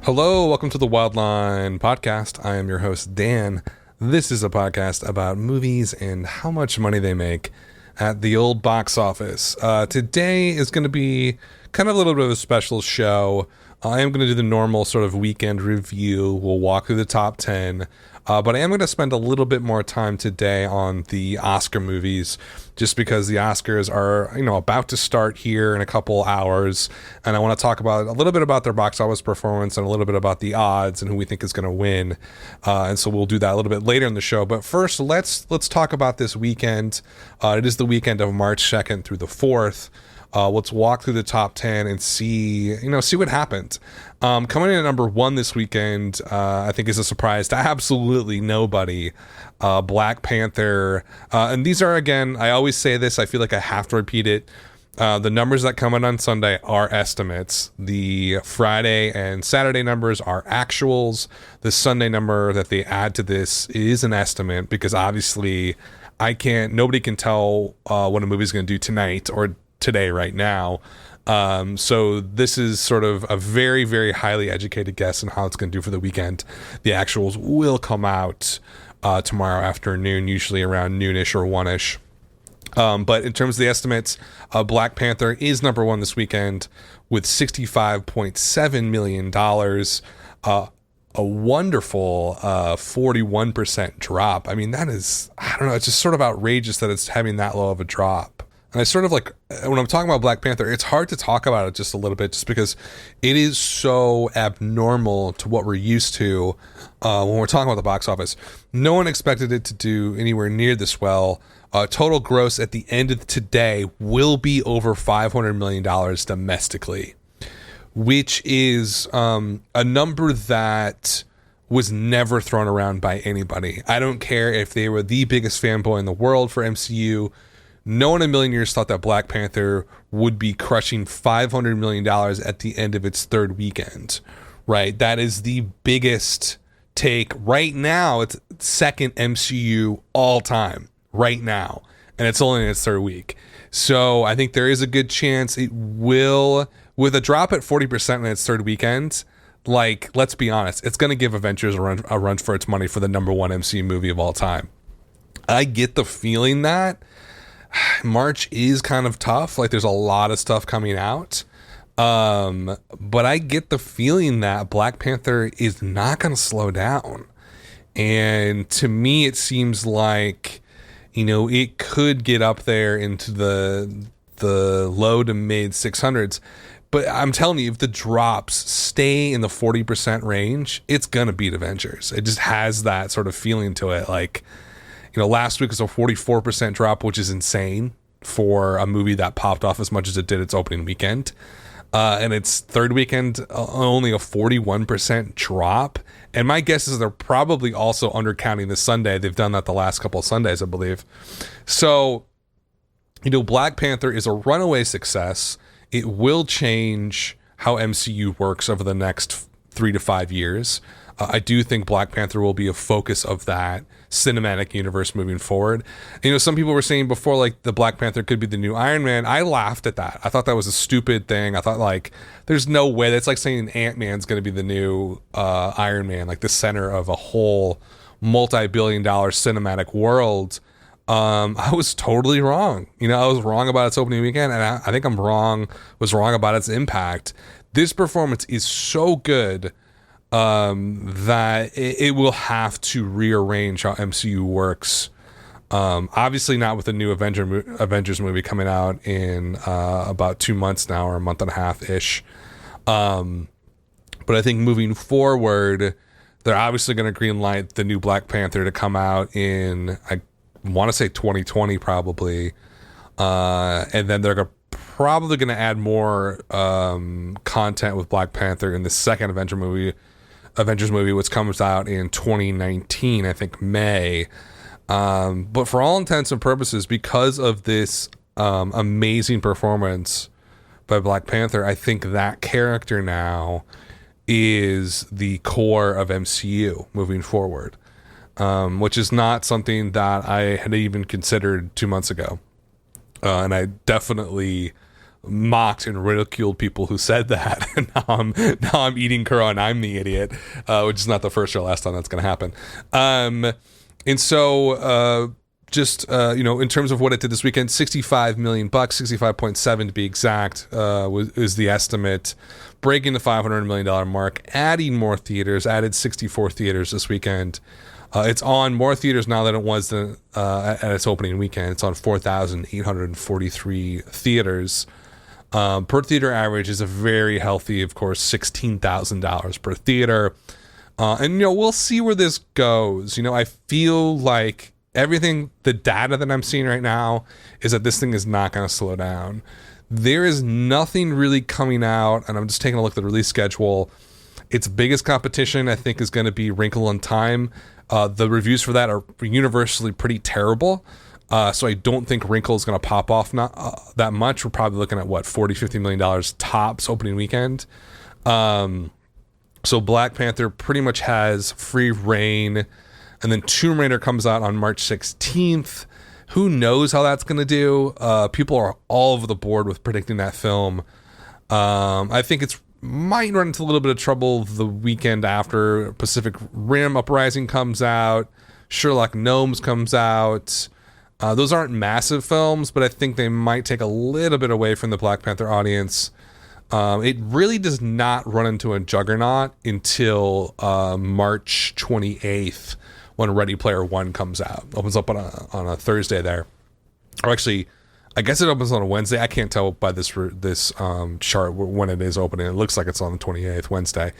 Hello, welcome to the Wildline Podcast. I am your host, Dan. This is a podcast about movies and how much money they make at the old box office. Today is going to be kind of a little bit of a special show. I am going to do the normal sort of weekend review. We'll walk through the top 10. But I am going to spend a little bit more time today on the Oscar movies, just because the Oscars are, about to start here in a couple hours, and I want to talk about a little bit about their box office performance and a little bit about the odds and who we think is going to win. And so we'll do that a little bit later in the show. But first, let's talk about this weekend. It is the weekend of March 2nd through the 4th. Let's walk through the top 10 and see what happened. Coming in at number 1 this weekend, I think is a surprise to absolutely nobody. Black Panther. And these are, again, I always say this, I feel like I have to repeat it. The numbers that come in on Sunday are estimates. The Friday and Saturday numbers are actuals. The Sunday number that they add to this is an estimate, because obviously nobody can tell what a movie's going to do tonight or today right now. So this is sort of a very, very highly educated guess on how it's going to do for the weekend. The actuals will come out tomorrow afternoon, usually around noonish or 1ish. But in terms of the estimates, Black Panther is number 1 this weekend with $65.7 million. A wonderful 41% drop. I mean, that is, I don't know, it's just sort of outrageous that it's having that low of a drop. And I sort of like, when I'm talking about Black Panther, it's hard to talk about it just a little bit, just because it is so abnormal to what we're used to when we're talking about the box office. No one expected it to do anywhere near this well. Total gross at the end of today will be over $500 million domestically, which is a number that was never thrown around by anybody. I don't care if they were the biggest fanboy in the world for MCU. No one in a million years thought that Black Panther would be crushing $500 million at the end of its third weekend, right? That is the biggest take right now. It's second MCU all time right now, and it's only in its third week. So I think there is a good chance it will, with a drop at 40% in its third weekend, like, let's be honest, it's going to give Avengers a run for its money for the number 1 MCU movie of all time. I get the feeling that March is kind of tough. Like, there's a lot of stuff coming out. But I get the feeling that Black Panther is not going to slow down. And to me, it seems like, it could get up there into the low to mid 600s. But I'm telling you, if the drops stay in the 40% range, it's going to beat Avengers. It just has that sort of feeling to it. Like, last week was a 44% drop, which is insane for a movie that popped off as much as it did its opening weekend. And its third weekend, only a 41% drop. And my guess is they're probably also undercounting this Sunday. They've done that the last couple of Sundays, I believe. So, Black Panther is a runaway success. It will change how MCU works over the next 3 to 5 years. I do think Black Panther will be a focus of that cinematic universe moving forward. Some people were saying before, like, the Black Panther could be the new Iron Man. I laughed at that. I thought that was a stupid thing. I thought, like, there's no way. That's like saying Ant-Man's going to be the new Iron Man, like the center of a whole multi-billion-dollar cinematic world. I was totally wrong. I was wrong about its opening weekend, and I think was wrong about its impact. This performance is so good that it will have to rearrange how MCU works. Obviously not with the new Avengers movie coming out in about 2 months now, or a month and a half-ish. But I think moving forward, they're obviously going to greenlight the new Black Panther to come out in, I want to say 2020 probably. And then they're probably going to add more content with Black Panther in the second Avengers movie, which comes out in 2019, I think May. But for all intents and purposes, because of this amazing performance by Black Panther, I think that character now is the core of MCU moving forward, which is not something that I had even considered 2 months ago. And I definitely mocked and ridiculed people who said that. And now I'm eating crow and I'm the idiot, which is not the first or last time that's going to happen. And so in terms of what it did this weekend, $65 million, 65.7 to be exact, is the estimate, breaking the $500 million mark, adding more theaters, added 64 theaters this weekend. It's on more theaters now than it was at its opening weekend. It's on 4,843 theaters. Per theater average is a very healthy, of course, $16,000 per theater. And we'll see where this goes. I feel like the data that I'm seeing right now is that this thing is not going to slow down. There is nothing really coming out, and I'm just taking a look at the release schedule. Its biggest competition, I think, is going to be Wrinkle in Time. The reviews for that are universally pretty terrible. So I don't think Wrinkle is going to pop off that much. We're probably looking at $40-50 million tops opening weekend. So Black Panther pretty much has free reign. And then Tomb Raider comes out on March 16th. Who knows how that's going to do? People are all over the board with predicting that film. I think it's might run into a little bit of trouble the weekend after Pacific Rim Uprising comes out. Sherlock Gnomes comes out. Those aren't massive films, but I think they might take a little bit away from the Black Panther audience. It really does not run into a juggernaut until March 28th when Ready Player One comes out. Opens up on a Thursday there. Or actually, I guess it opens on a Wednesday. I can't tell by this chart when it is opening. It looks like it's on the 28th, Wednesday.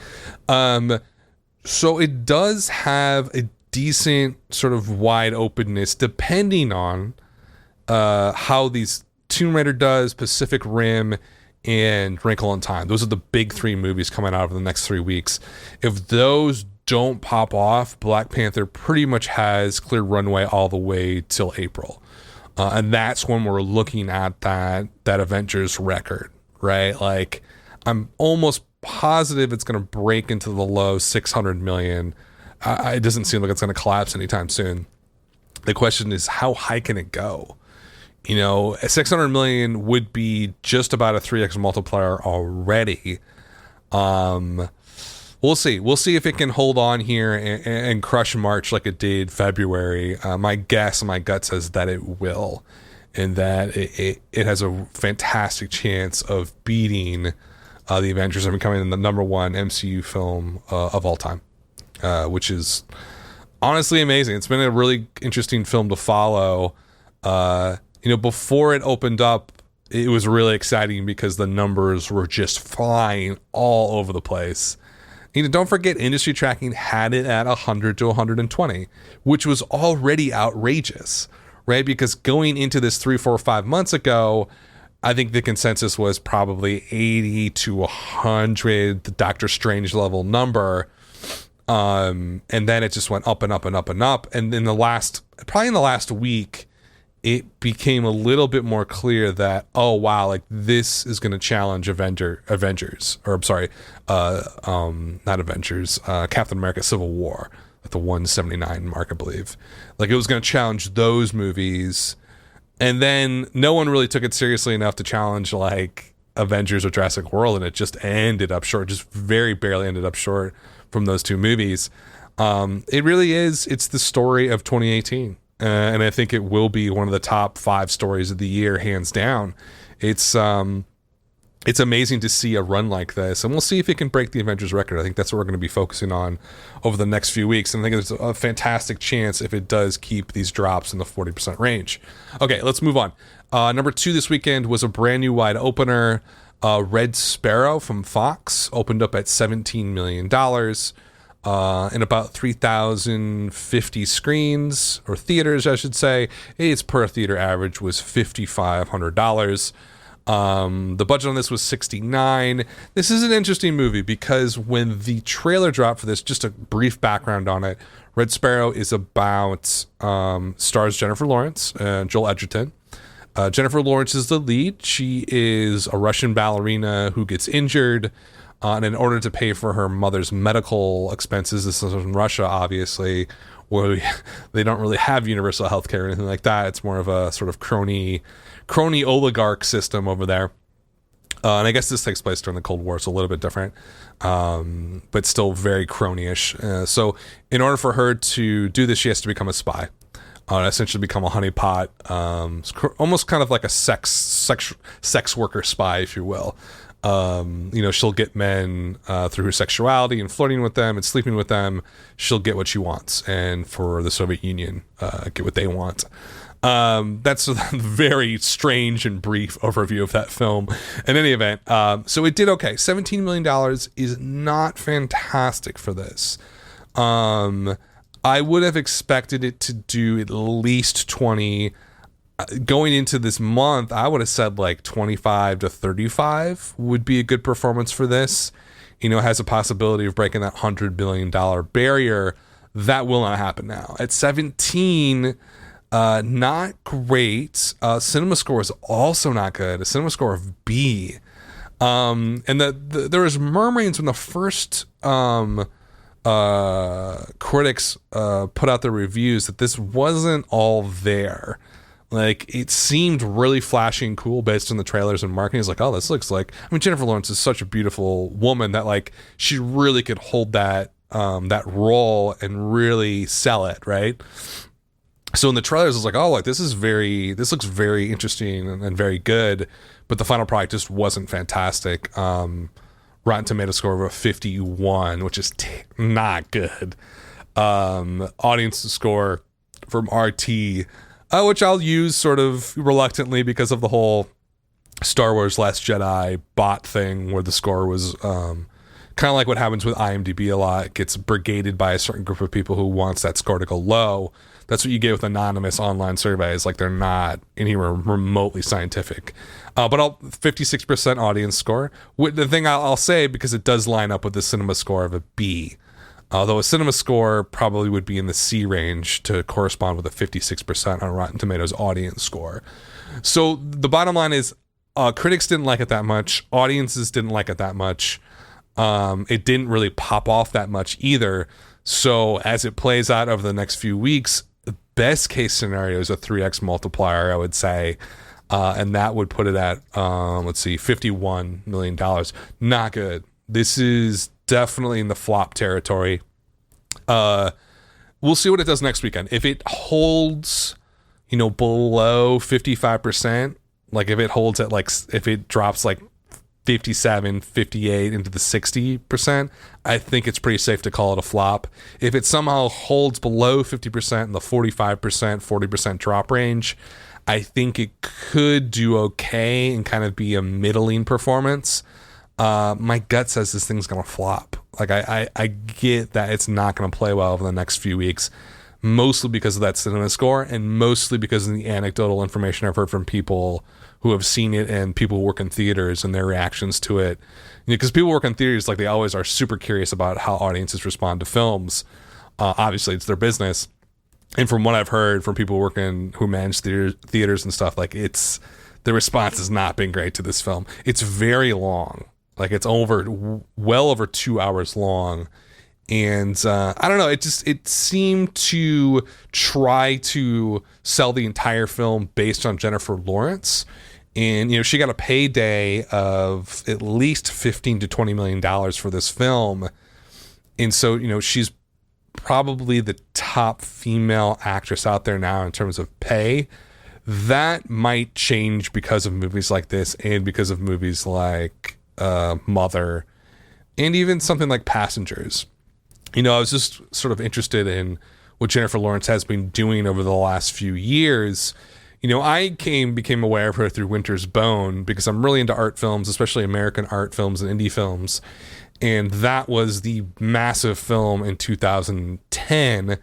So it does have a decent sort of wide openness depending on how these Tomb Raider does, Pacific Rim, and Wrinkle in Time. Those are the big three movies coming out over the next 3 weeks. If those don't pop off, Black Panther pretty much has clear runway all the way till April. And that's when we're looking at that Avengers record, right? Like, I'm almost positive it's going to break into the low 600 million. It doesn't seem like it's going to collapse anytime soon. The question is, how high can it go? 600 million would be just about a 3x multiplier already. We'll see. We'll see if it can hold on here and crush March like it did February. My guess, my gut says that it will, and that it has a fantastic chance of beating the Avengers and becoming the number one MCU film of all time, which is honestly amazing. It's been a really interesting film to follow. Before it opened up, it was really exciting because the numbers were just flying all over the place. Don't forget, industry tracking had it at 100 to 120, which was already outrageous, right? Because going into this 3, 4, 5 months ago, I think the consensus was probably 80 to 100, the Doctor Strange level number. And then it just went up and up and up and up. And in the last week, it became a little bit more clear that, oh wow, like this is going to challenge Avengers, or I'm sorry, not Avengers, Captain America: Civil War at the 179 mark, I believe. Like it was going to challenge those movies, and then no one really took it seriously enough to challenge like Avengers or Jurassic World, and it just ended up short, just very barely ended up short from those two movies. It really is. It's the story of 2018. And I think it will be one of the top 5 stories of the year, hands down. It's amazing to see a run like this, and we'll see if it can break the Avengers record. I think that's what we're going to be focusing on over the next few weeks, and I think there's a fantastic chance if it does keep these drops in the 40% range. Okay, let's move on. Number 2 this weekend was a brand new wide opener. Red Sparrow from Fox opened up at $17 million. In about 3,050 screens, or theaters, I should say. Its per theater average was $5,500. The budget on this was $69. This is an interesting movie because when the trailer dropped for this, just a brief background on it, Red Sparrow is about, stars Jennifer Lawrence and Joel Edgerton. Jennifer Lawrence is the lead. She is a Russian ballerina who gets injured. And in order to pay for her mother's medical expenses, this is in Russia, obviously, where they don't really have universal healthcare or anything like that. It's more of a sort of crony oligarch system over there. And I guess this takes place during the Cold War, so a little bit different, but still very crony-ish. So in order for her to do this, she has to become a spy. Essentially become a honeypot, almost kind of like a sex worker spy, if you will. She'll get men through her sexuality and flirting with them and sleeping with them. She'll get what she wants, and for the Soviet Union, get what they want. That's a very strange and brief overview of that film. In any event, so it did okay. $17 million is not fantastic for this. I would have expected it to do at least 20. Going into this month, I would have said like 25 to 35 would be a good performance for this. It has a possibility of breaking that $100 billion barrier. That will not happen now. At 17, not great. Cinema score is also not good. A cinema score of B. And there was murmurings when the first critics put out their reviews that this wasn't all there. Like, it seemed really flashy and cool based on the trailers and marketing. It's like, oh, this looks like, Jennifer Lawrence is such a beautiful woman that like she really could hold that role and really sell it, right? So in the trailers, it's like, oh, like this looks very interesting and very good, but the final product just wasn't fantastic. Rotten Tomatoes score of a 51, which is not good. Audience score from RT, which I'll use sort of reluctantly because of the whole Star Wars Last Jedi bot thing, where the score was kind of like what happens with IMDb a lot. It gets brigaded by a certain group of people who wants that score to go low. That's what you get with anonymous online surveys. Like, they're not anywhere remotely scientific. But 56% audience score. The thing I'll say, because it does line up with the cinema score of a B, although a cinema score probably would be in the C range to correspond with a 56% on Rotten Tomatoes audience score. So the bottom line is, critics didn't like it that much. Audiences didn't like it that much. It didn't really pop off that much either. So as it plays out over the next few weeks, the best case scenario is a 3x multiplier, I would say. And that would put it at, $51 million. Not good. This is definitely in the flop territory. We'll see what it does next weekend. If it holds, below 55%, like if it holds at if it drops 57, 58 into the 60%, I think it's pretty safe to call it a flop. If it somehow holds below 50% in the 45%, 40% drop range, I think it could do okay and kind of be a middling performance. My gut says this thing's going to flop. Like, I get that it's not going to play well over the next few weeks, mostly because of that cinema score and mostly because of the anecdotal information I've heard from people who have seen it and people who work in theaters and their reactions to it. Because people work in theaters, like, they always are super curious about how audiences respond to films. Obviously, it's their business. And from what I've heard from people who manage theaters and stuff, like, the response has not been great to this film. It's very long. Like, it's well over 2 hours long. And I don't know, it seemed to try to sell the entire film based on Jennifer Lawrence. And, she got a payday of at least $15 to $20 million for this film. And so, she's probably the top female actress out there now in terms of pay. That might change because of movies like this and because of movies like Mother and even something like Passengers. I was just sort of interested in what Jennifer Lawrence has been doing over the last few years. I became aware of her through Winter's Bone because I'm really into art films, especially American art films and indie films. And that was the massive film in 2010.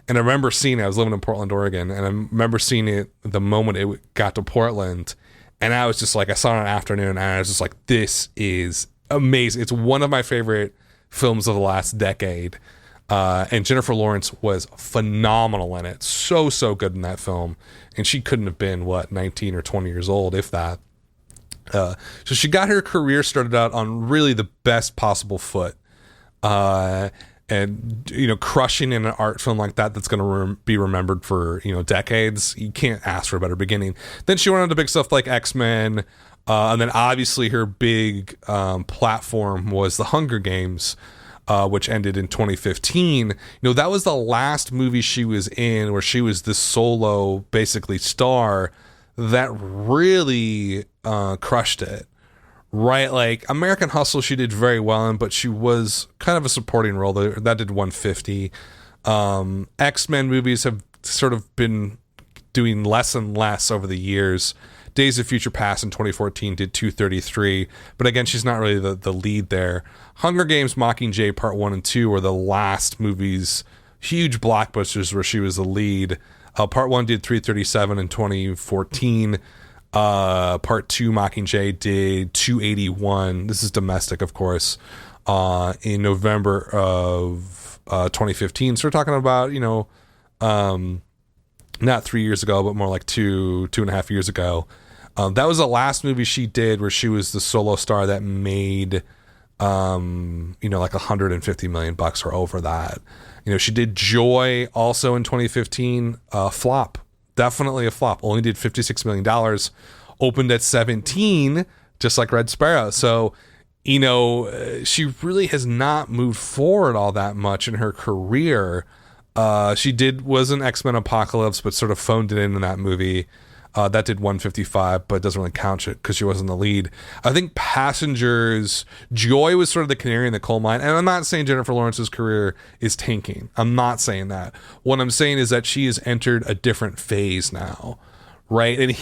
And I remember seeing it. I was living in Portland, Oregon. And I remember seeing it the moment it got to Portland. And I was just like, I saw it in an afternoon. And I was just like, this is amazing. It's one of my favorite films of the last decade. And Jennifer Lawrence was phenomenal in it. So good in that film. And she couldn't have been, 19 or 20 years old, if that. So she got her career started out on really the best possible foot. And, crushing in an art film like that's going to be remembered for, decades. You can't ask for a better beginning. Then she went on to big stuff like X-Men, And then obviously her big platform was The Hunger Games, which ended in 2015. That was the last movie she was in where she was the solo, basically, star that really crushed it. Right, like American Hustle, she did very well in, but she was kind of a supporting role. That did 150. X-Men movies have sort of been doing less and less over the years. Days of Future Past in 2014 did 233, but again, she's not really the lead there. Hunger Games Mockingjay Part 1 and 2 were the last movies, huge blockbusters where she was the lead. Part 1 did 337 in 2014. Part 2 Mockingjay did 281. This is domestic, of course, in November of 2015. So we're talking about, not 3 years ago, but more like 2.5 years ago. That was the last movie she did where she was the solo star that made, like $150 million or over that. She did Joy also in 2015, flop. Definitely a flop. Only did $56 million. Opened at 17, just like Red Sparrow. So, she really has not moved forward all that much in her career. She was an X-Men Apocalypse, but sort of phoned it in that movie. That did 155, but it doesn't really count it because she wasn't the lead. I think Passengers, Joy was sort of the canary in the coal mine. And I'm not saying Jennifer Lawrence's career is tanking. I'm not saying that. What I'm saying is that she has entered a different phase now, right? And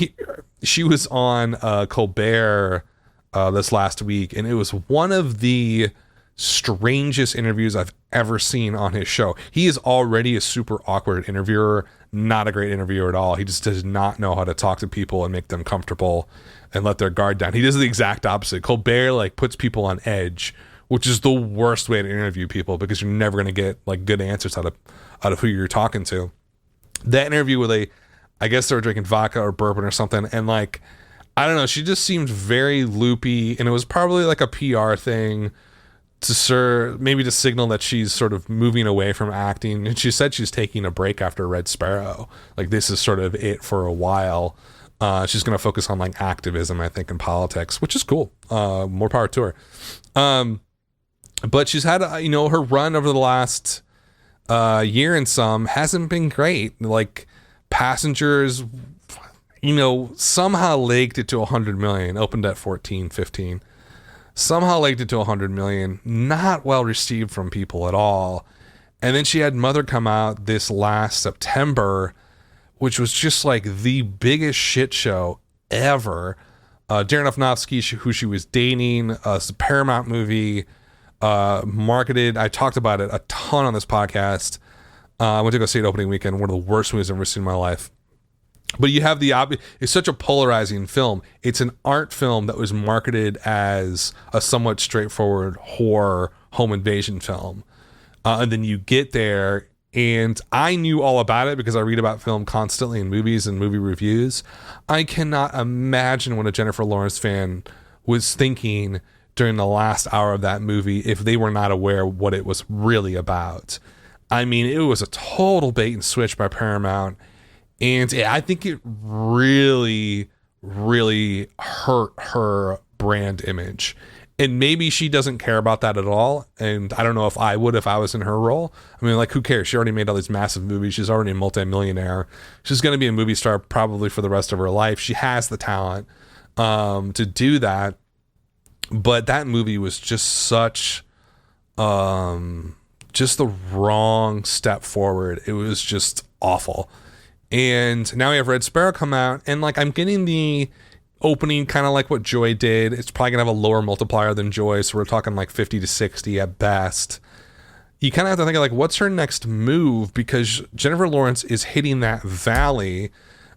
she was on Colbert this last week, and it was one of the strangest interviews I've ever seen on his show. He is already a super awkward interviewer, not a great interviewer at all. He just does not know how to talk to people and make them comfortable and let their guard down. He does the exact opposite. Colbert puts people on edge, which is the worst way to interview people because you're never going to get good answers out of who you're talking to. That interview where I guess they were drinking vodka or bourbon or something, and I don't know, she just seemed very loopy, and it was probably a PR thing maybe to signal that she's sort of moving away from acting. And she said she's taking a break after Red Sparrow. This is sort of it for a while. She's going to focus on activism, I think, and politics, which is cool. More power to her. But she's had, her run over the last year and some hasn't been great. Passengers, somehow legged it to 100 million, opened at 14, 15. Somehow legged it to 100 million. Not well received from people at all. And then she had Mother come out this last September, which was just the biggest shit show ever. Darren Aronofsky, who she was dating, it's a Paramount movie, marketed. I talked about it a ton on this podcast. I went to go see it opening weekend. One of the worst movies I've ever seen in my life. But you have it's such a polarizing film. It's an art film that was marketed as a somewhat straightforward horror home invasion film. And then you get there, and I knew all about it because I read about film constantly in movies and movie reviews. I cannot imagine what a Jennifer Lawrence fan was thinking during the last hour of that movie if they were not aware what it was really about. I mean, it was a total bait and switch by Paramount. And I think it really, really hurt her brand image. And maybe she doesn't care about that at all. And I don't know if I would if I was in her role. I mean, who cares? She already made all these massive movies. She's already a multimillionaire. She's going to be a movie star probably for the rest of her life. She has the talent to do that. But that movie was just such just the wrong step forward. It was just awful. And now we have Red Sparrow come out, and I'm getting the opening kind of like what Joy did. It's probably gonna have a lower multiplier than Joy, so we're talking 50 to 60 at best. You kind of have to think of what's her next move, because Jennifer Lawrence is hitting that valley,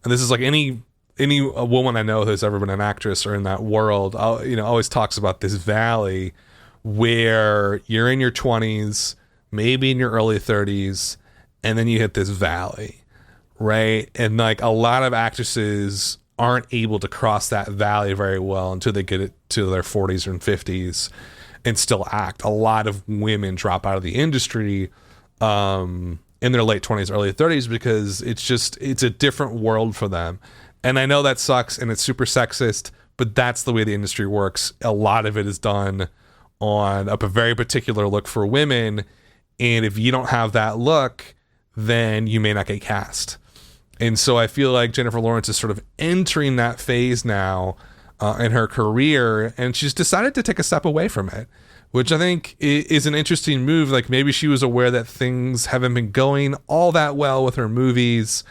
and this is any woman I know who's ever been an actress or in that world, always talks about this valley where you're in your 20s, maybe in your early 30s, and then you hit this valley. Right. And a lot of actresses aren't able to cross that valley very well until they get it to their 40s and 50s and still act. A lot of women drop out of the industry in their late 20s, early 30s, because it's a different world for them. And I know that sucks and it's super sexist, but that's the way the industry works. A lot of it is done on a very particular look for women, and if you don't have that look, then you may not get cast. And so I feel like Jennifer Lawrence is sort of entering that phase now in her career, and she's decided to take a step away from it, which I think is an interesting move. Like, maybe she was aware that things haven't been going all that well with her movies.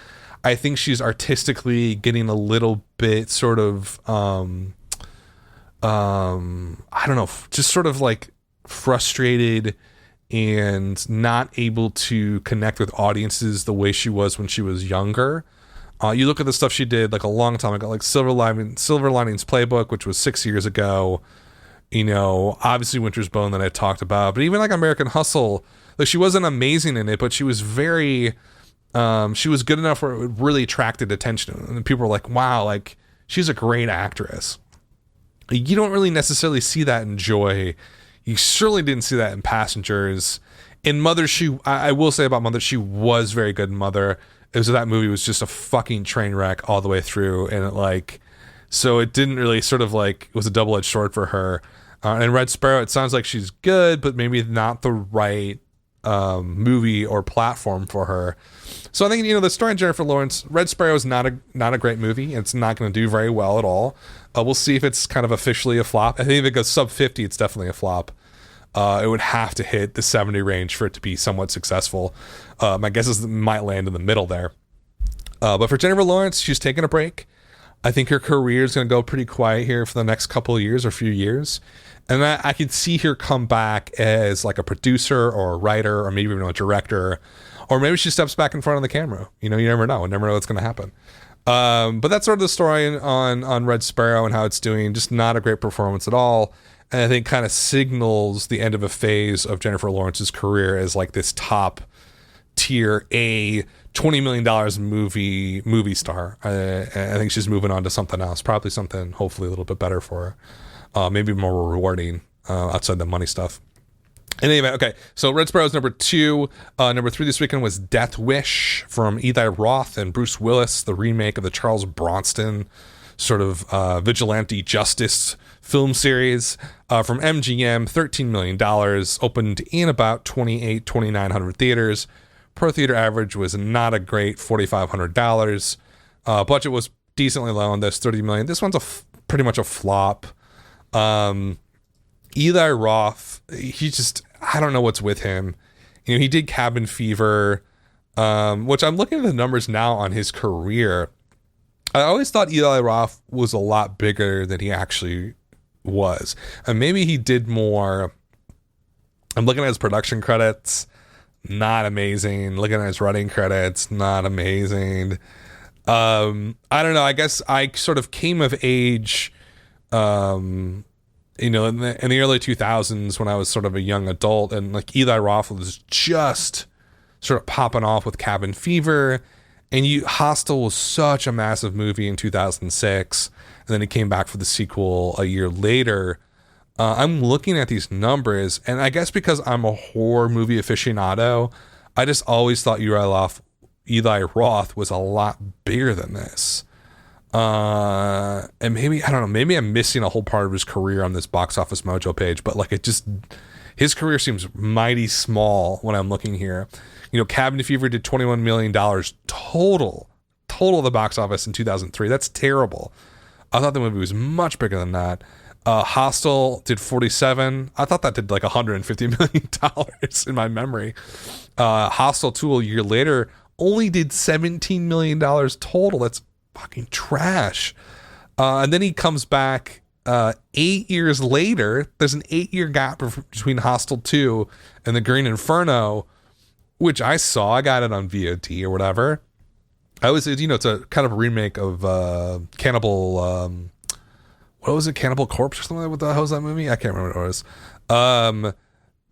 I think she's artistically getting a little bit sort of, I don't know, just sort of like frustrated and not able to connect with audiences the way she was when she was younger. You look at the stuff she did like a long time ago, like Silver Linings Playbook, which was 6 years ago. You know, obviously Winter's Bone that I talked about, but even like American Hustle, like she wasn't amazing in it, but she was very, she was good enough where it really attracted attention. And people were like, wow, like she's a great actress. You don't really necessarily see that in Joy. You certainly didn't see that in Passengers. In Mother, I will say about Mother, she was very good in Mother. It was that movie was just a fucking train wreck all the way through, and so it didn't really sort of like, it was a double-edged sword for her. And Red Sparrow, it sounds like she's good, but maybe not the right movie or platform for her. So I think, the story of Jennifer Lawrence, Red Sparrow is not a great movie. It's not going to do very well at all. We'll see if it's kind of officially a flop. I think if it goes sub 50, it's definitely a flop. It would have to hit the 70 range for it to be somewhat successful. My guess is it might land in the middle there. But for Jennifer Lawrence, she's taking a break. I think her career is going to go pretty quiet here for the next couple of years or few years. And I could see her come back as like a producer or a writer or maybe even a director, or maybe she steps back in front of the camera. You never know. You never know what's going to happen. But that's sort of the story on Red Sparrow and how it's doing. Just not a great performance at all. And I think kind of signals the end of a phase of Jennifer Lawrence's career as like this top tier $20 million movie star. I think she's moving on to something else, probably something hopefully a little bit better for her, maybe more rewarding outside the money stuff. In any event, okay, so Red Sparrow is number 2. Number 3 this weekend was Death Wish from Eli Roth and Bruce Willis, the remake of the Charles Bronson sort of vigilante justice film series from MGM. $13 million, opened in about 2,900 theaters. Per theater average was not a great $4,500. Budget was decently low on this, $30 million. This one's pretty much a flop. Eli Roth, I don't know what's with him. He did Cabin Fever, which I'm looking at the numbers now on his career. I always thought Eli Roth was a lot bigger than he actually was. And maybe he did more. I'm looking at his production credits, not amazing. Looking at his writing credits, not amazing. I don't know. I guess I sort of came of age, in the early 2000s when I was sort of a young adult, and like Eli Roth was just sort of popping off with Cabin Fever, and Hostel was such a massive movie in 2006, and then he came back for the sequel a year later. I'm looking at these numbers, and I guess because I'm a horror movie aficionado, I just always thought Eli Roth was a lot bigger than this. And maybe, I don't know, maybe I'm missing a whole part of his career on this Box Office Mojo page, but like his career seems mighty small when I'm looking here. Cabin Fever did $21 million total of the box office in 2003. That's terrible. I thought the movie was much bigger than that. Hostel did 47. I thought that did like $150 million in my memory. Hostel 2 a year later only did $17 million total. That's fucking trash. And then he comes back 8 years later. There's an 8-year gap between Hostel 2 and The Green Inferno, which I saw. I got it on VOD or whatever. It's a kind of a remake of Cannibal, what was it, Cannibal Corpse or something? What the hell was that movie? I can't remember what it was.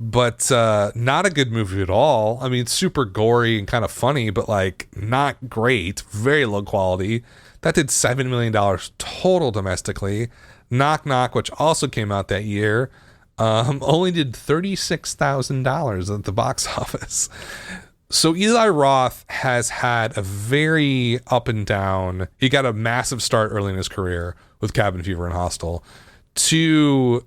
But not a good movie at all. I mean, super gory and kind of funny, but like not great. Very low quality. That did $7 million total domestically. Knock Knock, which also came out that year, only did $36,000 at the box office. So Eli Roth has had a very up and down. He got a massive start early in his career with Cabin Fever and Hostel. Two,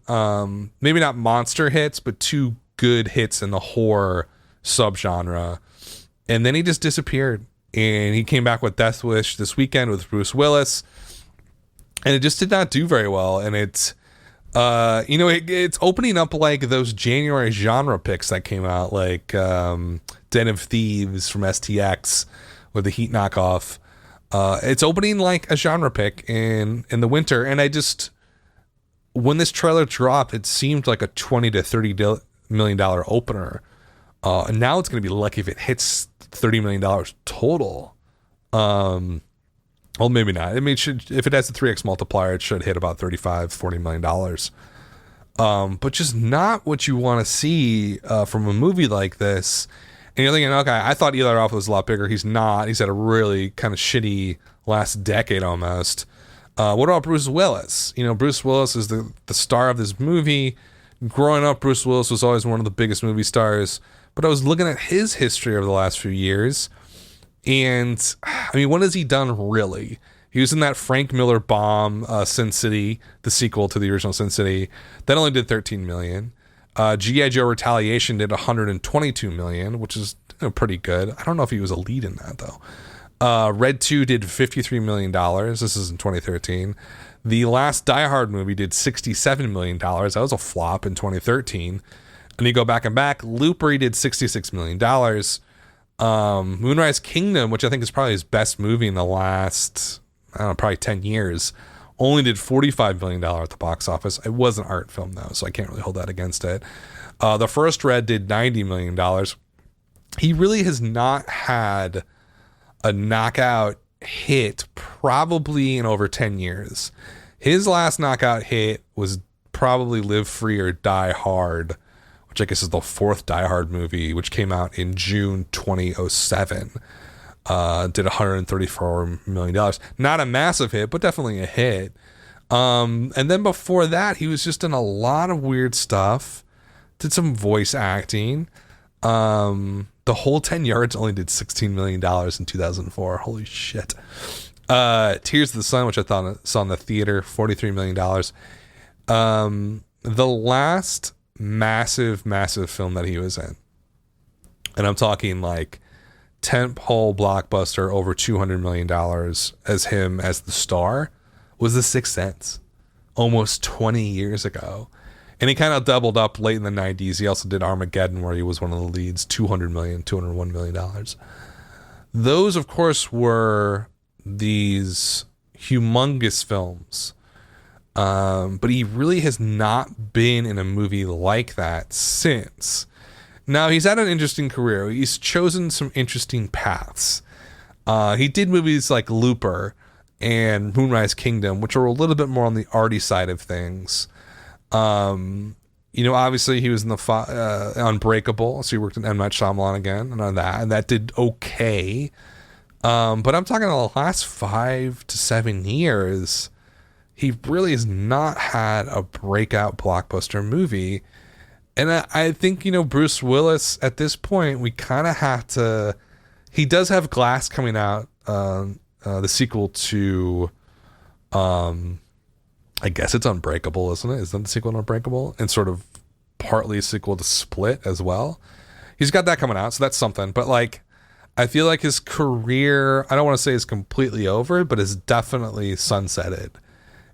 maybe not monster hits, but two good hits in the horror subgenre. And then he just disappeared. And he came back with Death Wish this weekend with Bruce Willis. And it just did not do very well. And it's, it's opening up like those January genre picks that came out, like Den of Thieves from STX with the Heat knockoff. It's opening like a genre pick in the winter. And when this trailer dropped, it seemed like a $20 to $30 million opener. And now it's going to be lucky if it hits $30 million total. Well, maybe not. I mean, if it has a 3x multiplier, it should hit about $35-40 million. But just not what you want to see from a movie like this. And you're thinking, okay, I thought Eli Roth was a lot bigger. He's not. He's had a really kind of shitty last decade almost. What about Bruce Willis? Bruce Willis is the star of this movie. Growing up, Bruce Willis was always one of the biggest movie stars. But I was looking at his history over the last few years. And, I mean, what has he done really? He was in that Frank Miller bomb, Sin City, the sequel to the original Sin City. That only did $13 million. G.I. Joe Retaliation did $122 million, which is pretty good. I don't know if he was a lead in that, though. Red 2 did $53 million. This is in 2013. The last Die Hard movie did $67 million. That was a flop in 2013. And you go back, Looper, he did $66 million. Moonrise Kingdom, which I think is probably his best movie in the last, probably 10 years, only did $45 million at the box office. It was an art film, though, so I can't really hold that against it. The First Red did $90 million. He really has not had a knockout hit probably in over 10 years. His last knockout hit was probably Live Free or Die Hard, which I guess is the fourth Die Hard movie, which came out in June 2007. Did $134 million. Not a massive hit, but definitely a hit. And then before that, he was just in a lot of weird stuff. Did some voice acting. The Whole 10 Yards only did $16 million in 2004. Holy shit. Tears of the Sun, which I thought saw in the theater, $43 million. The last massive film that he was in, and I'm talking like tentpole blockbuster over $200 million as him as the star, was The Sixth Sense, almost 20 years ago. And he kind of doubled up late in the 90s. He also did Armageddon, where he was one of the leads, $201 million. Those, of course, were these humongous films. But he really has not been in a movie like that since. Now, he's had an interesting career. He's chosen some interesting paths. He did movies like Looper and Moonrise Kingdom, which are a little bit more on the arty side of things. Obviously he was in the Unbreakable, so he worked in M. Night Shyamalan again, and that did okay. But I'm talking the last 5 to 7 years, he really has not had a breakout blockbuster movie. And I think, Bruce Willis, at this point, we kind of have to... He does have Glass coming out, the sequel to... I guess it's Unbreakable, isn't it? Isn't the sequel to Unbreakable? And sort of partly a sequel to Split as well. He's got that coming out, so that's something. But, I feel like his career, I don't want to say is completely over, but is definitely sunsetted.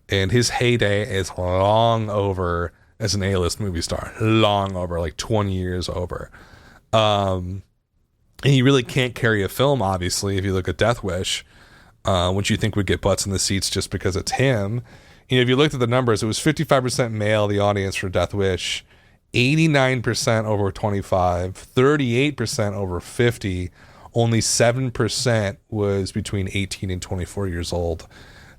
And his heyday is long over as an A-list movie star. Long over, 20 years over. And he really can't carry a film, obviously, if you look at Death Wish, which you think would get butts in the seats just because it's him. If you looked at the numbers, it was 55% male, the audience for Death Wish, 89% over 25, 38% over 50, only 7% was between 18 and 24 years old,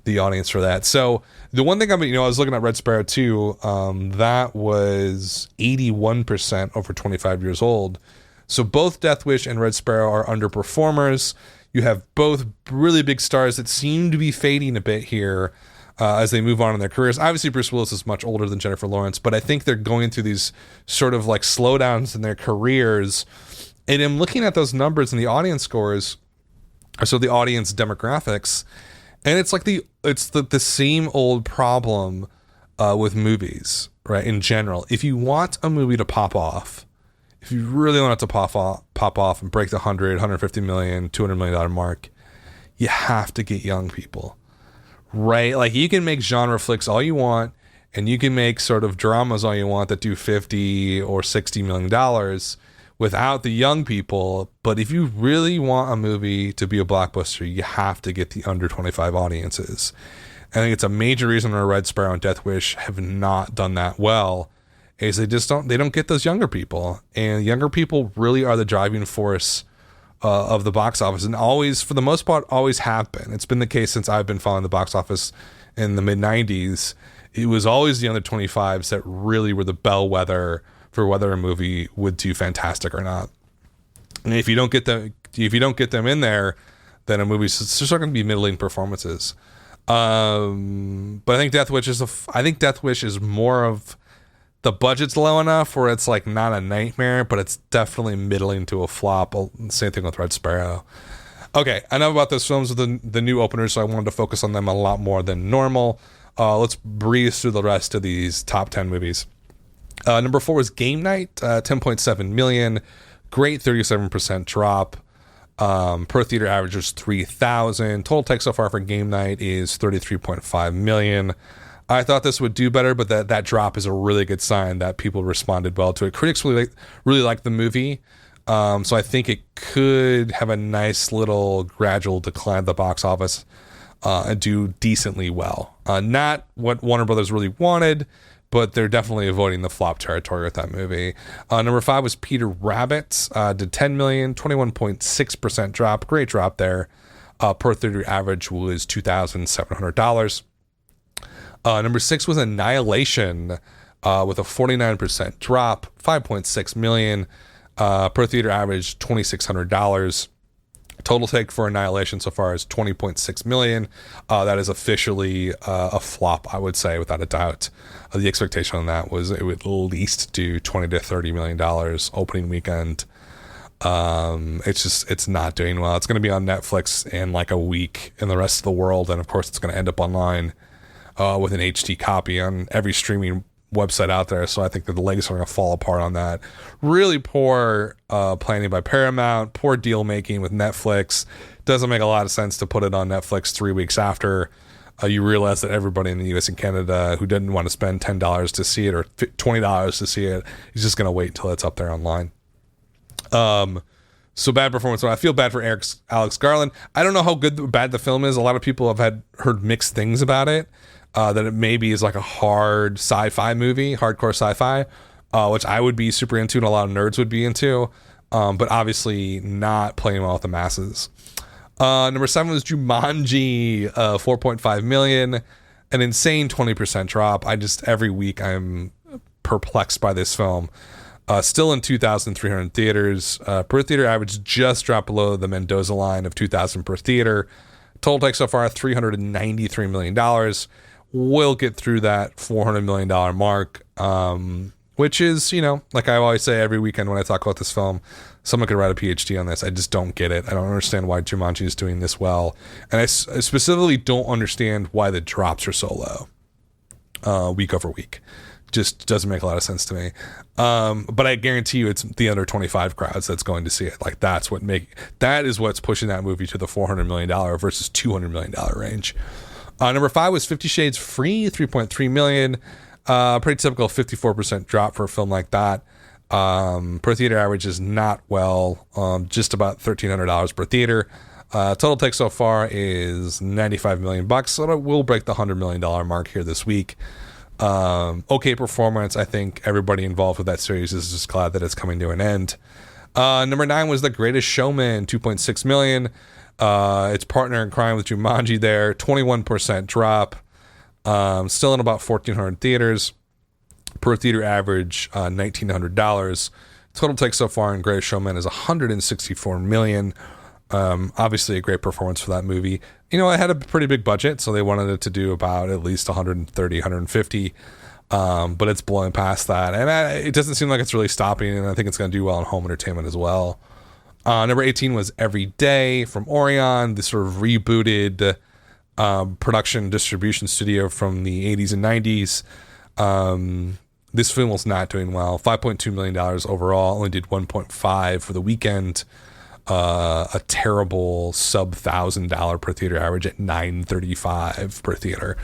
the audience for that. So the one thing I was looking at Red Sparrow too, that was 81% over 25 years old. So both Death Wish and Red Sparrow are underperformers. You have both really big stars that seem to be fading a bit here, as they move on in their careers. Obviously, Bruce Willis is much older than Jennifer Lawrence, but I think they're going through these sort of slowdowns in their careers. And I'm looking at those numbers and the audience scores. So the audience demographics, and it's like the same old problem with movies, right? In general, if you want a movie to pop off, if you really want it to pop off and break the 150 million, $200 million mark, you have to get young people, right? Like, you can make genre flicks all you want, and you can make sort of dramas all you want that do 50 or $60 million without the young people. But if you really want a movie to be a blockbuster, you have to get the under 25 audiences. I think it's a major reason why Red Sparrow and Death Wish have not done that well, is they don't get those younger people, and younger people really are the driving force of the box office, and always, for the most part, always have been. It's been the case since I've been following the box office in the mid 90s. It was always the under 25s that really were the bellwether for whether a movie would do fantastic or not. And if you don't get them in there, then a movie's just not going to be middling performances. But I think Death Wish is more of, the budget's low enough where it's like not a nightmare, but it's definitely middling to a flop. Same thing with Red Sparrow. Okay, I know about those films with the new openers, so I wanted to focus on them a lot more than normal. Let's breeze through the rest of these top 10 movies. Number 4 was Game Night, 10.7 million, great 37% drop. Per theater average was 3,000. Total take so far for Game Night is 33.5 million. I thought this would do better, but that drop is a really good sign that people responded well to it. Critics really liked the movie, so I think it could have a nice little gradual decline at the box office and do decently well. Not what Warner Brothers really wanted, but they're definitely avoiding the flop territory with that movie. Number 5 was Peter Rabbit, did 10 million, 21.6% drop. Great drop there. Per theater average was $2,700. Number 6 was Annihilation, with a 49% drop, 5.6 million, per theater average $2,600. Total take for Annihilation so far is 20.6 million. That is officially a flop, I would say, without a doubt. The expectation on that was it would at least do $20 to $30 million opening weekend. It's not doing well. It's going to be on Netflix in like a week in the rest of the world, and of course it's going to end up online with an HD copy on every streaming website out there. So I think that the legs are going to fall apart on that. Really poor planning by Paramount, poor deal making with Netflix. Doesn't make a lot of sense to put it on Netflix 3 weeks after you realize that everybody in the US and Canada who didn't want to spend $10 to see it or $20 to see it is just going to wait till it's up there online. So bad performance. I feel bad for Alex Garland. I don't know how good or bad the film is. A lot of people have heard mixed things about it. That it maybe is like a hard sci-fi movie, hardcore sci-fi, which I would be super into and a lot of nerds would be into, but obviously not playing well with the masses. Number 7 was Jumanji, 4.5 million, an insane 20% drop. Every week I'm perplexed by this film. Still in 2,300 theaters. Per theater average just dropped below the Mendoza line of 2,000 per theater. Total take so far, $393 million. We'll get through that $400 million mark, which is, like I always say every weekend when I talk about this film, someone could write a PhD on this. I just don't get it. I don't understand why Jumanji is doing this well. And I specifically don't understand why the drops are so low week over week. Just doesn't make a lot of sense to me. But I guarantee you it's the under 25 crowds that's going to see it. Like that is what's pushing that movie to the $400 million versus $200 million range. Number 5 was 50 Shades Free, 3.3 million. Pretty typical 54% drop for a film like that. Per theater average is not well, just about $1,300 per theater. Total take so far is $95 million, so it will break the $100 million mark here this week. Okay performance. I think everybody involved with that series is just glad that it's coming to an end. Number 9 was The Greatest Showman, 2.6 million. Its partner in crime with Jumanji there, 21% drop. Still in about 1,400 theaters. Per theater average, $1,900. Total take so far in Greatest Showman is $164 million. Obviously a great performance for that movie. It had a pretty big budget, so they wanted it to do about at least 130, 150. But it's blowing past that. And it doesn't seem like it's really stopping, and I think it's going to do well in home entertainment as well. Number 18 was Every Day from Orion, the sort of rebooted production distribution studio from the 80s and 90s. This film was not doing well. $5.2 million overall, only did 1.5 for the weekend. A terrible sub $1,000 per theater average at $935 per theater.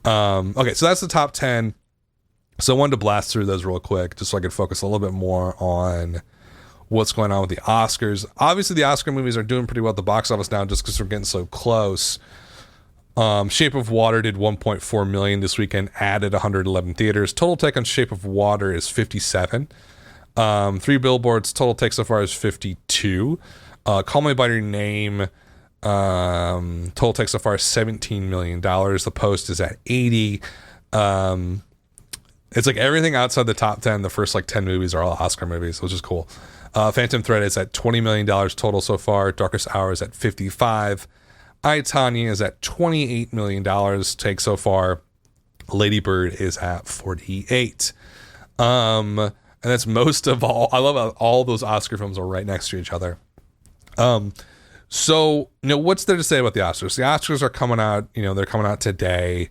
Okay, so that's the top 10. So I wanted to blast through those real quick just so I could focus a little bit more on what's going on with the Oscars. Obviously, the Oscar movies are doing pretty well at the box office now just because we're getting so close. Shape of Water did 1.4 million this weekend, added 111 theaters. Total take on Shape of Water is 57. 3 Billboards, total take so far is 52. Call Me By Your Name, total take so far is $17 million. The Post is at 80. It's like everything outside the top 10, the first like 10 movies are all Oscar movies, which is cool. Phantom Thread is at $20 million total so far. Darkest Hour is at 55. I, Tonya is at $28 million take so far. Lady Bird is at 48. And that's most of all. I love how all those Oscar films are right next to each other. So, what's there to say about the Oscars? The Oscars are coming out, they're coming out today.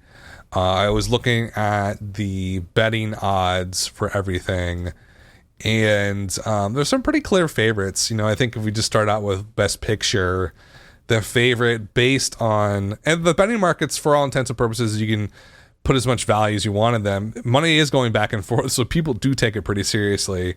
I was looking at the betting odds for everything, and there's some pretty clear favorites. I think if we just start out with Best Picture, the favorite based on, and the betting markets for all intents and purposes, you can put as much value as you want in them. Money is going back and forth, so people do take it pretty seriously.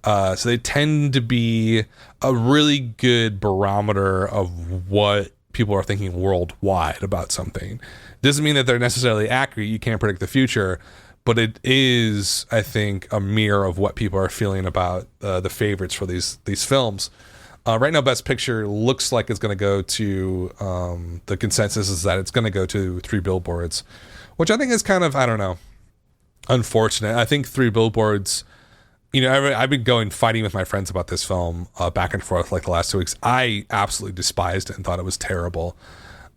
So they tend to be a really good barometer of what people are thinking worldwide about something. Doesn't mean that they're necessarily accurate. You can't predict the future, but it is, I think, a mirror of what people are feeling about the favorites for these films. Right now, Best Picture looks like it's going to go to, the consensus is that it's going to go to 3 Billboards, which I think is kind of, I don't know, unfortunate. I think 3 Billboards, I've been fighting with my friends about this film back and forth like the last 2 weeks. I absolutely despised it and thought it was terrible.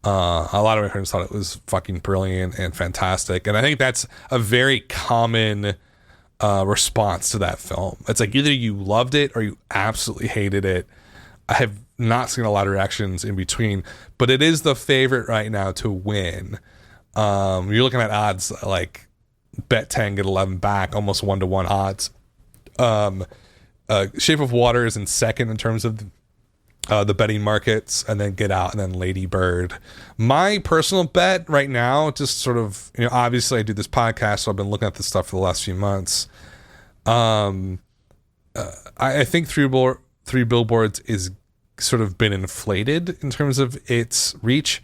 A lot of my friends thought it was fucking brilliant and fantastic. And I think that's a very common response to that film. It's like either you loved it or you absolutely hated it. I have not seen a lot of reactions in between, but it is the favorite right now to win. You're looking at odds like bet 10, get 11 back, almost 1-to-1 odds. Shape of Water is in second in terms of the betting markets, and then Get Out, and then Lady Bird. My personal bet right now, just sort of, obviously I do this podcast, so I've been looking at this stuff for the last few months. I think Three Billboards is sort of been inflated in terms of its reach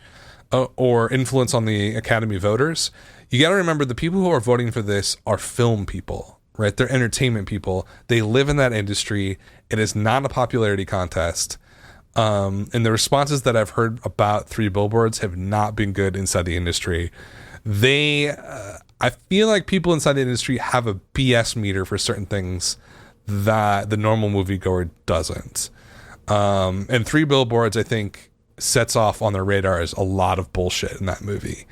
or influence on the Academy voters. You got to remember the people who are voting for this are film people, right? They're entertainment people. They live in that industry. It is not a popularity contest. And the responses that I've heard about 3 Billboards have not been good inside the industry. I feel like people inside the industry have a BS meter for certain things that the normal moviegoer doesn't. And 3 Billboards, I think, sets off on their radars a lot of bullshit in that movie.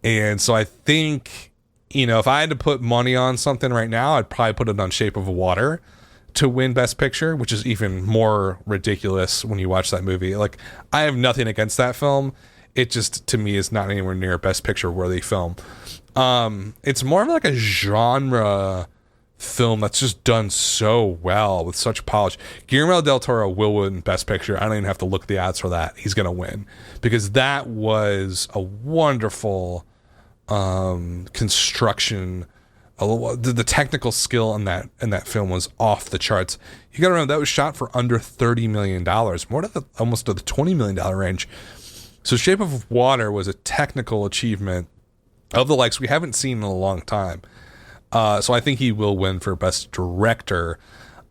And so I think, if I had to put money on something right now, I'd probably put it on Shape of Water to win Best Picture, which is even more ridiculous when you watch that movie. Like, I have nothing against that film. It just, to me, is not anywhere near a Best Picture worthy film. It's more of like a genre film that's just done so well with such polish. Guillermo del Toro will win Best Picture. I don't even have to look at the odds for that. He's going to win because that was a wonderful construction. The technical skill in that film was off the charts. You got to remember that was shot for under $30 million, more to almost to the $20 million range. So Shape of Water was a technical achievement of the likes we haven't seen in a long time. So I think he will win for Best Director.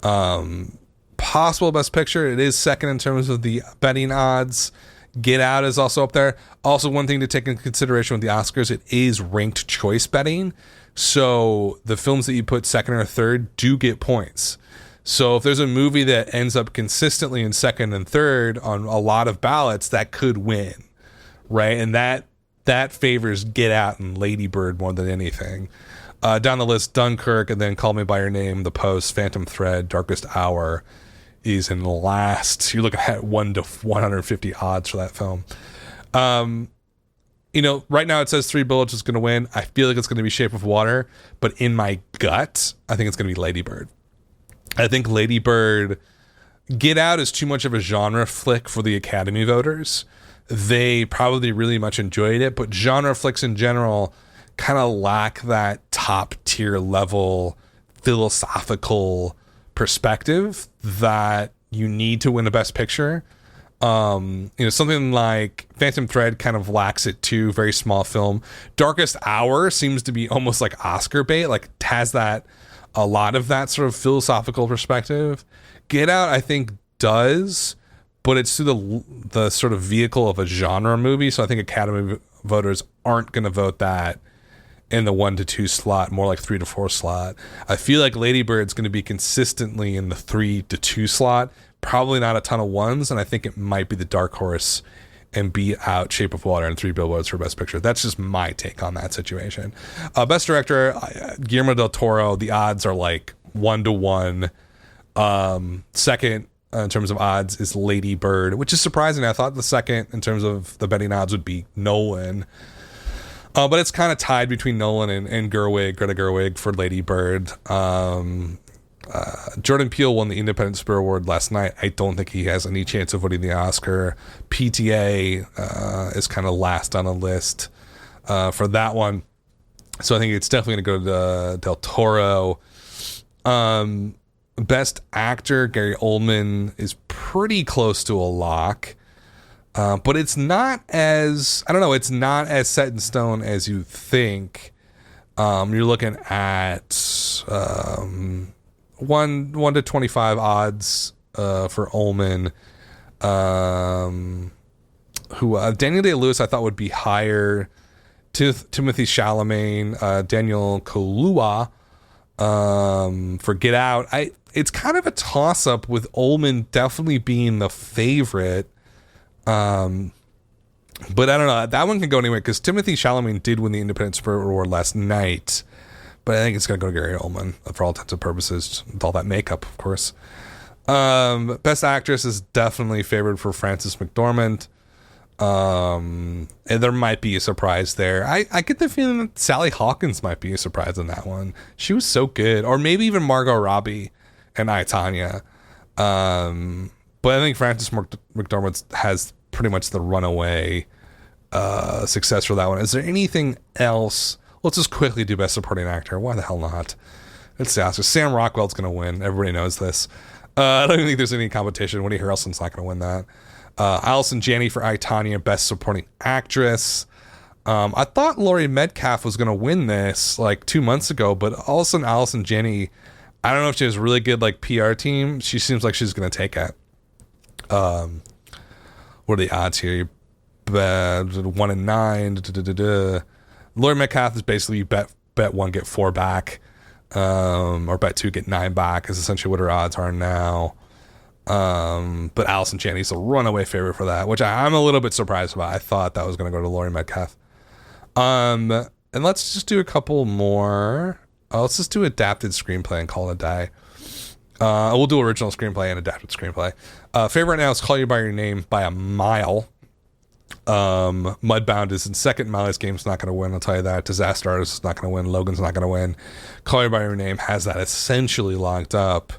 Possible Best Picture. It is second in terms of the betting odds. Get Out is also up there. Also, one thing to take into consideration with the Oscars, it is ranked choice betting. So the films that you put second or third do get points. So if there's a movie that ends up consistently in second and third on a lot of ballots, that could win, right? And that favors Get Out and Lady Bird more than anything. Down the list, Dunkirk, and then Call Me By Your Name, The Post, Phantom Thread, Darkest Hour. is in last. You're looking at 1 to 150 odds for that film. Right now it says Three Billboards is going to win. I feel like it's going to be Shape of Water, but in my gut, I think it's going to be Lady Bird. I think Lady Bird, Get Out is too much of a genre flick for the Academy voters. They probably really much enjoyed it, but genre flicks in general kind of lack that top tier level philosophical perspective that you need to win a Best Picture. Something like Phantom Thread kind of lacks it too. Very small film. Darkest Hour seems to be almost like Oscar bait, like has that, a lot of that sort of philosophical perspective. Get Out, I think, does, but it's through the sort of vehicle of a genre movie. So I think Academy voters aren't going to vote that in the 1 to 2 slot, more like 3 to 4 slot. I feel like Lady Bird's going to be consistently in the 3 to 2 slot, probably not a ton of ones, and I think it might be the dark horse and beat out Shape of Water and Three Billboards for Best Picture. That's just my take on that situation. Best Director, Guillermo del Toro, the odds are like 1 to 1. Second in terms of odds is Lady Bird, which is surprising. I thought the second in terms of the betting odds would be Nolan. But it's kind of tied between Nolan and Greta Gerwig for Lady Bird. Jordan Peele won the Independent Spirit Award last night. I don't think he has any chance of winning the Oscar. PTA is kind of last on the list for that one. So I think it's definitely going to go to Del Toro. Best Actor, Gary Oldman, is pretty close to a lock. But it's not as, it's not as set in stone as you think. You're looking at 1 to 25 odds for Ullman. Daniel Day-Lewis I thought would be higher. Timothy Chalamet, Daniel Kaluuya for Get Out. It's kind of a toss-up with Ullman definitely being the favorite. But I don't know. That one can go anywhere because Timothy Chalamet did win the Independent Spirit Award last night. But I think it's going to go to Gary Oldman for all intents and purposes, with all that makeup, of course. Best Actress is definitely favored for Frances McDormand. And there might be a surprise there. I get the feeling that Sally Hawkins might be a surprise in that one. She was so good. Or maybe even Margot Robbie and I, Tonya. But I think Frances McDormand has pretty much the runaway success for that one. Is there anything else? Let's just quickly do Best Supporting Actor. Why the hell not? It's the Oscars. Sam Rockwell's going to win. Everybody knows this. I don't even think there's any competition. Woody Harrelson's not going to win that. Allison Janney for I, Tonya, Best Supporting Actress. I thought Laurie Metcalf was going to win this like 2 months ago, but all of a sudden Allison Janney, I don't know if she has a really good like PR team. She seems like she's going to take it. What are the odds here? 1 in 9. Laurie Metcalf is basically you bet 1, get 4 back, or bet 2, get 9 back is essentially what her odds are now. But Allison Janney's a runaway favorite for that, which I'm a little bit surprised about. I thought that was going to go to Laurie Metcalf. And let's just do a couple more. Let's just do adapted screenplay and call it a day. We'll do original screenplay and adapted screenplay. Favorite now is Call You By Your Name by a mile. Mudbound is in second. Molly's Game's not going to win, I'll tell you that. Disaster Artist is not going to win. Logan's not going to win. Call You By Your Name has that essentially locked up.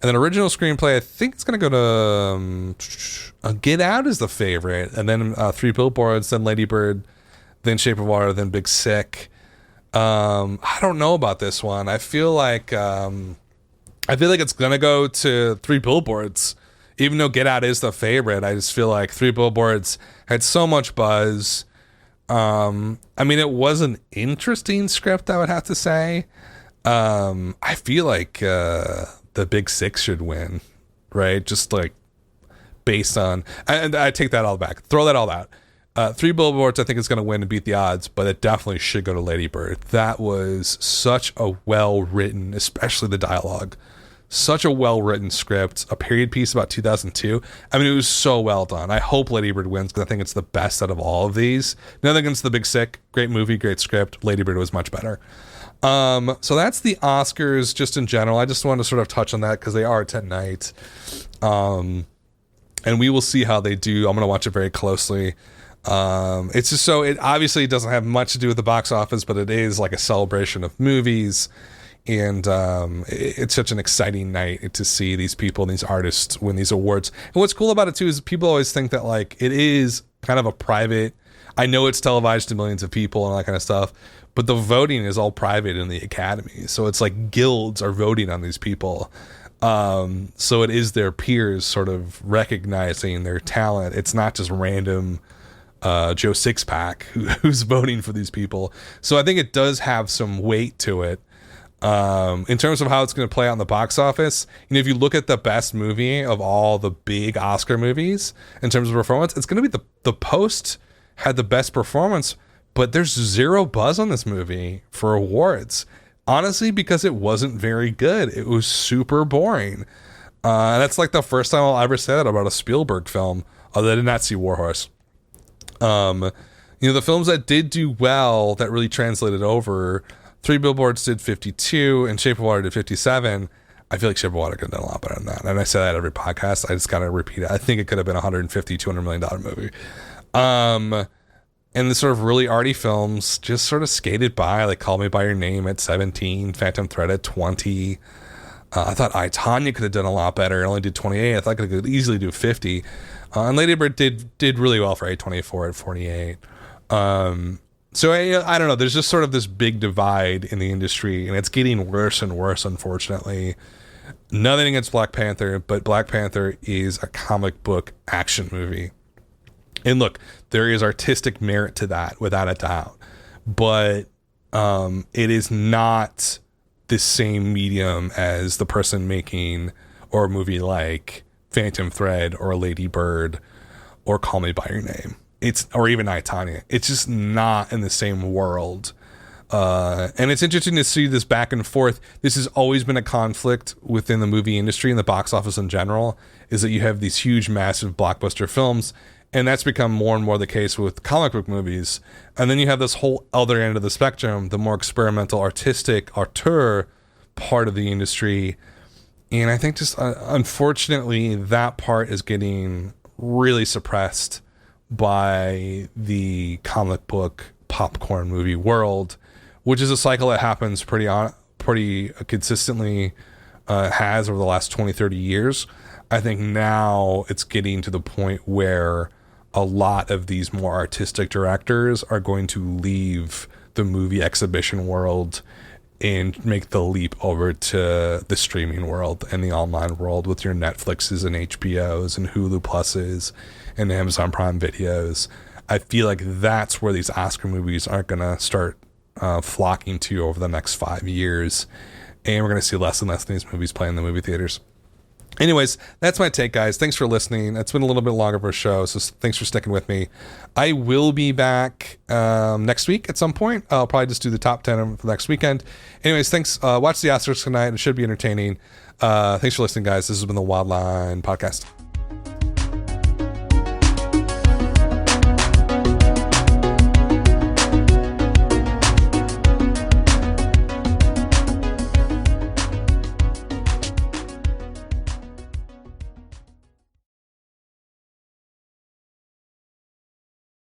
And then original screenplay, I think it's going to go to Get Out is the favorite, and then Three Billboards, then Lady Bird, then Shape of Water, then Big Sick. I don't know about this one. I feel like it's going to go to Three Billboards. Even though Get Out is the favorite, I just feel like Three Billboards had so much buzz. It was an interesting script, I would have to say. I feel like the Big Six should win, right? Just like based on, and I take that all back. Throw that all out. Three Billboards, I think, is going to win and beat the odds, but it definitely should go to Lady Bird. That was such a well-written, especially the dialogue, such a well-written script, a period piece about 2002. It was so well done. I hope Lady Bird wins because I think it's the best out of all of these. Nothing against The Big Sick. Great movie, great script. Lady Bird was much better. So that's the Oscars just in general. I just wanted to sort of touch on that because they are tonight. And we will see how they do. I'm going to watch it very closely. It's just so, it obviously doesn't have much to do with the box office, but it is like a celebration of movies. And it's such an exciting night to see these people and these artists win these awards. And what's cool about it too is people always think that like it is kind of a private, I know it's televised to millions of people and all that kind of stuff, but the voting is all private in the Academy. So it's like guilds are voting on these people. So it is their peers sort of recognizing their talent. It's not just random Joe Sixpack who's voting for these people. So I think it does have some weight to it. In terms of how it's going to play out in the box office, if you look at the best movie of all the big Oscar movies in terms of performance, it's going to be the Post had the best performance, but there's zero buzz on this movie for awards. Honestly, because it wasn't very good. It was super boring. And that's like the first time I'll ever say that about a Spielberg film, although I did not see War Horse. The films that did do well, that really translated over, Three Billboards did 52 and Shape of Water did 57. I feel like Shape of Water could have done a lot better than that. And I say that every podcast. I just got to repeat it. I think it could have been a $150-200 million movie. And the sort of really arty films just sort of skated by, like Call Me By Your Name at 17, Phantom Thread at 20. I thought I, Tonya could have done a lot better. It only did 28. I thought it could easily do 50. And Lady Bird did really well for A24 at 48. So I don't know. There's just sort of this big divide in the industry, and it's getting worse and worse, unfortunately. Nothing against Black Panther, but Black Panther is a comic book action movie. And look, there is artistic merit to that, without a doubt. But it is not the same medium as the person making or a movie like Phantom Thread or Lady Bird or Call Me By Your Name. Or even I, Tonya. It's just not in the same world. And it's interesting to see this back and forth. This has always been a conflict within the movie industry and the box office in general, is that you have these huge, massive blockbuster films. And that's become more and more the case with comic book movies. And then you have this whole other end of the spectrum, the more experimental, artistic, auteur part of the industry. And I think just unfortunately, that part is getting really suppressed by the comic book popcorn movie world, which is a cycle that happens pretty consistently, has over the last 20-30 years. I think now it's getting to the point where a lot of these more artistic directors are going to leave the movie exhibition world and make the leap over to the streaming world and the online world with your Netflixes and HBOs and Hulu Pluses and Amazon Prime Videos. I feel like that's where these Oscar movies are going to start flocking to over the next 5 years. And we're going to see less and less of these movies play in the movie theaters. Anyways, that's my take, guys. Thanks for listening. It's been a little bit longer of a show, so thanks for sticking with me. I will be back next week at some point. I'll probably just do the top 10 for next weekend. Anyways, thanks. Watch the Oscars tonight. It should be entertaining. Thanks for listening, guys. This has been the Wildline Podcast.